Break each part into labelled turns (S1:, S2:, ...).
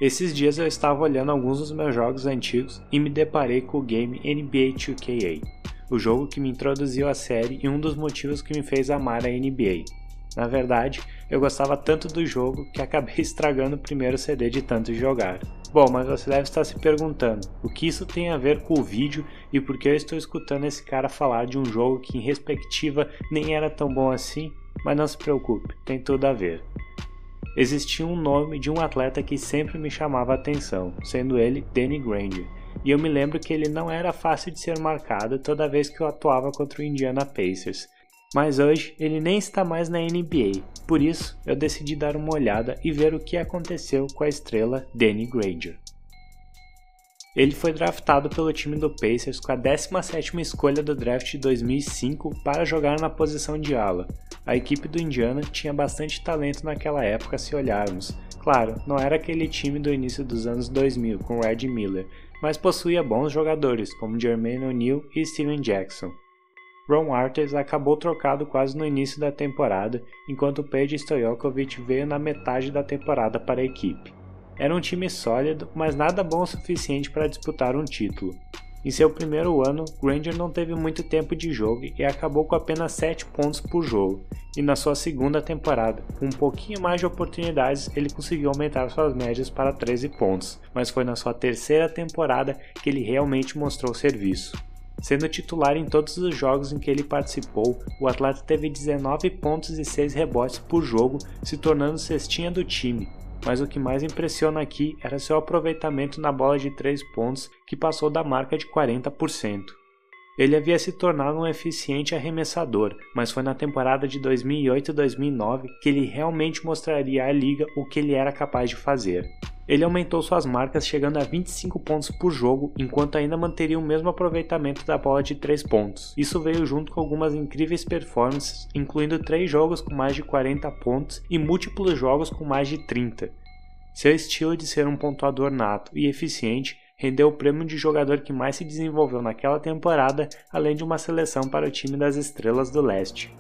S1: Esses dias eu estava olhando alguns dos meus jogos antigos e me deparei com o game NBA 2K8, o jogo que me introduziu à série e um dos motivos que me fez amar a NBA. Na verdade, eu gostava tanto do jogo que acabei estragando o primeiro CD de tanto jogar. Bom, mas você deve estar se perguntando, o que isso tem a ver com o vídeo e por que eu estou escutando esse cara falar de um jogo que em retrospectiva nem era tão bom assim? Mas não se preocupe, tem tudo a ver. Existia um nome de um atleta que sempre me chamava a atenção, sendo ele Danny Granger, e eu me lembro que ele não era fácil de ser marcado toda vez que eu atuava contra o Indiana Pacers. Mas hoje ele nem está mais na NBA, por isso eu decidi dar uma olhada e ver o que aconteceu com a estrela Danny Granger. Ele foi draftado pelo time do Pacers com a 17ª escolha do draft de 2005 para jogar na posição de ala. A equipe do Indiana tinha bastante talento naquela época se olharmos. Claro, não era aquele time do início dos anos 2000 com Reggie Miller, mas possuía bons jogadores como Jermaine O'Neal e Steven Jackson. Ron Artest acabou trocado quase no início da temporada, enquanto Peja Stojakovic veio na metade da temporada para a equipe. Era um time sólido, mas nada bom o suficiente para disputar um título. Em seu primeiro ano, Granger não teve muito tempo de jogo e acabou com apenas 7 pontos por jogo, e na sua segunda temporada, com um pouquinho mais de oportunidades, ele conseguiu aumentar suas médias para 13 pontos, mas foi na sua terceira temporada que ele realmente mostrou serviço. Sendo titular em todos os jogos em que ele participou, o atleta teve 19 pontos e 6 rebotes por jogo, se tornando cestinha do time. Mas o que mais impressiona aqui era seu aproveitamento na bola de 3 pontos, que passou da marca de 40%. Ele havia se tornado um eficiente arremessador, mas foi na temporada de 2008-2009 que ele realmente mostraria à liga o que ele era capaz de fazer. Ele aumentou suas marcas chegando a 25 pontos por jogo, enquanto ainda manteria o mesmo aproveitamento da bola de 3 pontos. Isso veio junto com algumas incríveis performances, incluindo 3 jogos com mais de 40 pontos e múltiplos jogos com mais de 30. Seu estilo de ser um pontuador nato e eficiente rendeu o prêmio de jogador que mais se desenvolveu naquela temporada, além de uma seleção para o time das Estrelas do Leste.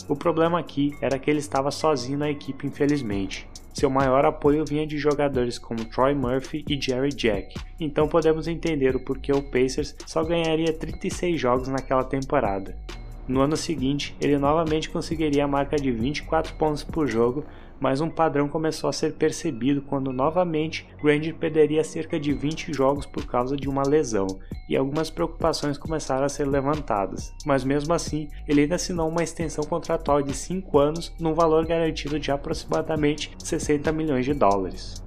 S1: O problema aqui era que ele estava sozinho na equipe, infelizmente. Seu maior apoio vinha de jogadores como Troy Murphy e Jerry Jack, então podemos entender o porquê o Pacers só ganharia 36 jogos naquela temporada. No ano seguinte, ele novamente conseguiria a marca de 24 pontos por jogo, mas um padrão começou a ser percebido quando novamente Granger perderia cerca de 20 jogos por causa de uma lesão, e algumas preocupações começaram a ser levantadas, mas mesmo assim ele ainda assinou uma extensão contratual de 5 anos num valor garantido de aproximadamente 60 milhões de dólares.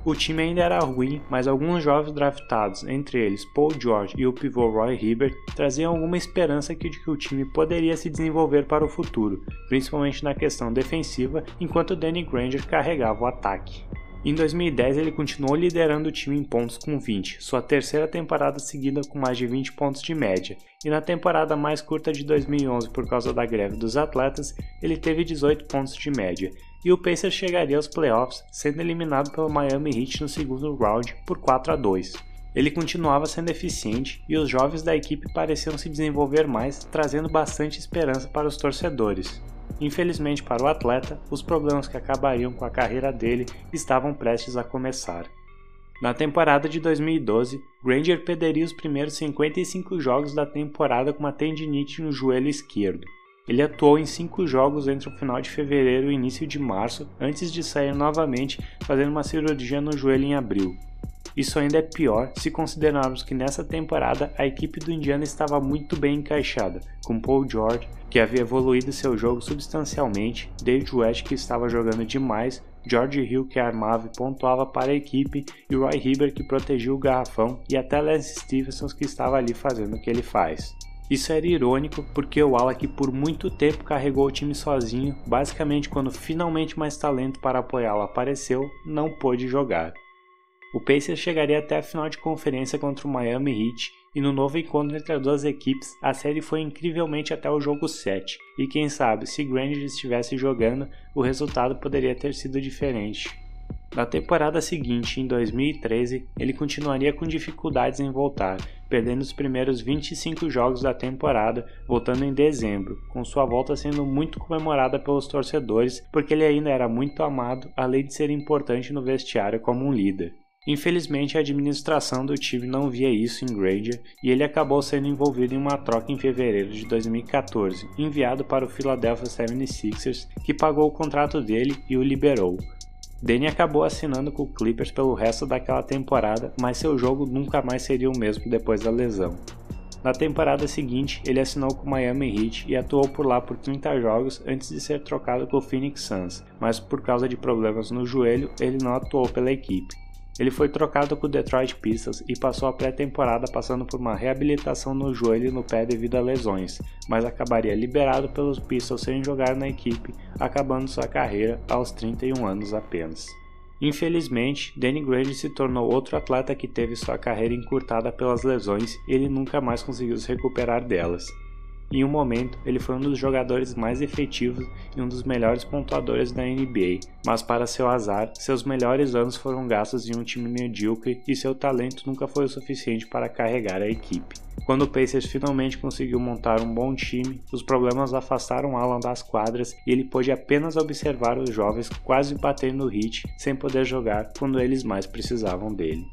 S1: O time ainda era ruim, mas alguns jovens draftados, entre eles Paul George e o pivô Roy Hibbert, traziam alguma esperança de que o time poderia se desenvolver para o futuro, principalmente na questão defensiva, enquanto Danny Granger carregava o ataque. Em 2010 ele continuou liderando o time em pontos com 20, sua terceira temporada seguida com mais de 20 pontos de média, e na temporada mais curta de 2011 por causa da greve dos atletas, ele teve 18 pontos de média, e o Pacers chegaria aos playoffs, sendo eliminado pelo Miami Heat no segundo round por 4-2. Ele continuava sendo eficiente e os jovens da equipe pareciam se desenvolver mais, trazendo bastante esperança para os torcedores. Infelizmente para o atleta, os problemas que acabariam com a carreira dele estavam prestes a começar. Na temporada de 2012, Granger perderia os primeiros 55 jogos da temporada com uma tendinite no joelho esquerdo. Ele atuou em 5 jogos entre o final de fevereiro e o início de março, antes de sair novamente fazendo uma cirurgia no joelho em abril. Isso ainda é pior se considerarmos que nessa temporada a equipe do Indiana estava muito bem encaixada, com Paul George, que havia evoluído seu jogo substancialmente, David West, que estava jogando demais, George Hill, que armava e pontuava para a equipe, e Roy Hibbert, que protegia o garrafão, e até Lance Stephenson, que estava ali fazendo o que ele faz. Isso era irônico porque o ala que por muito tempo carregou o time sozinho, basicamente quando finalmente mais talento para apoiá-lo apareceu, não pôde jogar. O Pacers chegaria até a final de conferência contra o Miami Heat e no novo encontro entre as duas equipes, a série foi incrivelmente até o jogo 7, e quem sabe, se Granger estivesse jogando, o resultado poderia ter sido diferente. Na temporada seguinte, em 2013, ele continuaria com dificuldades em voltar, perdendo os primeiros 25 jogos da temporada, voltando em dezembro, com sua volta sendo muito comemorada pelos torcedores porque ele ainda era muito amado, além de ser importante no vestiário como um líder. Infelizmente, a administração do time não via isso em Granger e ele acabou sendo envolvido em uma troca em fevereiro de 2014, enviado para o Philadelphia 76ers, que pagou o contrato dele e o liberou. Danny acabou assinando com o Clippers pelo resto daquela temporada, mas seu jogo nunca mais seria o mesmo depois da lesão. Na temporada seguinte, ele assinou com o Miami Heat e atuou por lá por 30 jogos antes de ser trocado com o Phoenix Suns, mas por causa de problemas no joelho, ele não atuou pela equipe. Ele foi trocado com o Detroit Pistons e passou a pré-temporada passando por uma reabilitação no joelho e no pé devido a lesões, mas acabaria liberado pelos Pistons sem jogar na equipe, acabando sua carreira aos 31 anos apenas. Infelizmente, Danny Granger se tornou outro atleta que teve sua carreira encurtada pelas lesões e ele nunca mais conseguiu se recuperar delas. Em um momento, ele foi um dos jogadores mais efetivos e um dos melhores pontuadores da NBA, mas para seu azar, seus melhores anos foram gastos em um time medíocre e seu talento nunca foi o suficiente para carregar a equipe. Quando o Pacers finalmente conseguiu montar um bom time, os problemas afastaram Allen das quadras e ele pôde apenas observar os jovens quase batendo no Heat sem poder jogar quando eles mais precisavam dele.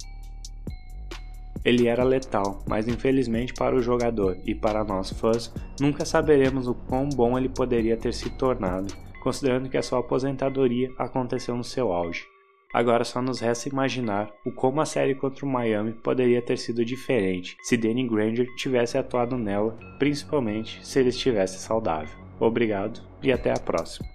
S1: Ele era letal, mas infelizmente para o jogador e para nós fãs, nunca saberemos o quão bom ele poderia ter se tornado, considerando que a sua aposentadoria aconteceu no seu auge. Agora só nos resta imaginar o como a série contra o Miami poderia ter sido diferente se Danny Granger tivesse atuado nela, principalmente se ele estivesse saudável. Obrigado e até a próxima.